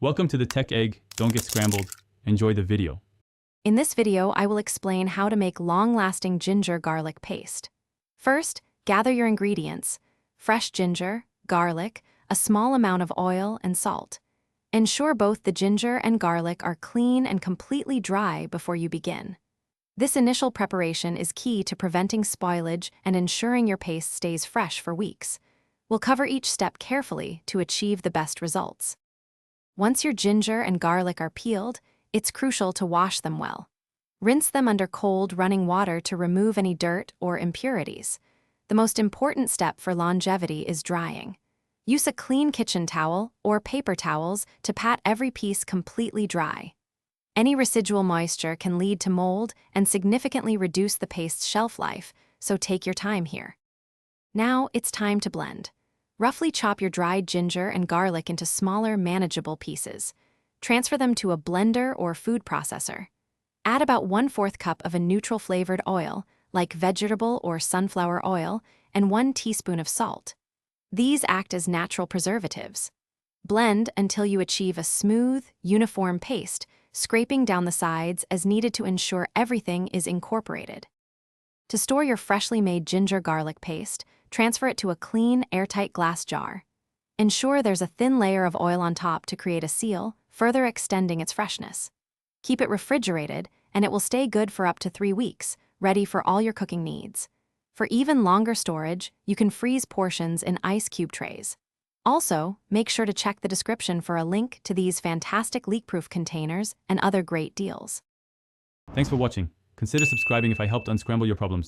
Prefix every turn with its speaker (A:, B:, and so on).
A: Welcome to the Tech Egg. Don't get scrambled. Enjoy the video.
B: In this video, I will explain how to make long-lasting ginger garlic paste. First, gather your ingredients: fresh ginger, garlic, a small amount of oil, and salt. Ensure both the ginger and garlic are clean and completely dry before you begin. This initial preparation is key to preventing spoilage and ensuring your paste stays fresh for weeks. We'll cover each step carefully to achieve the best results. Once your ginger and garlic are peeled, it's crucial to wash them well. Rinse them under cold, running water to remove any dirt or impurities. The most important step for longevity is drying. Use a clean kitchen towel or paper towels to pat every piece completely dry. Any residual moisture can lead to mold and significantly reduce the paste's shelf life, so take your time here. Now it's time to blend. Roughly chop your dried ginger and garlic into smaller, manageable pieces. Transfer them to a blender or food processor. Add about 1/4 cup of a neutral-flavored oil, like vegetable or sunflower oil, and 1 teaspoon of salt. These act as natural preservatives. Blend until you achieve a smooth, uniform paste, scraping down the sides as needed to ensure everything is incorporated. To store your freshly made ginger-garlic paste, transfer it to a clean, airtight glass jar. Ensure there's a thin layer of oil on top to create a seal, further extending its freshness. Keep it refrigerated, and it will stay good for up to 3 weeks, ready for all your cooking needs. For even longer storage, you can freeze portions in ice cube trays. Also, make sure to check the description for a link to these fantastic leak-proof containers and other great deals.
A: Thanks for watching. Consider subscribing if I helped unscramble your problems.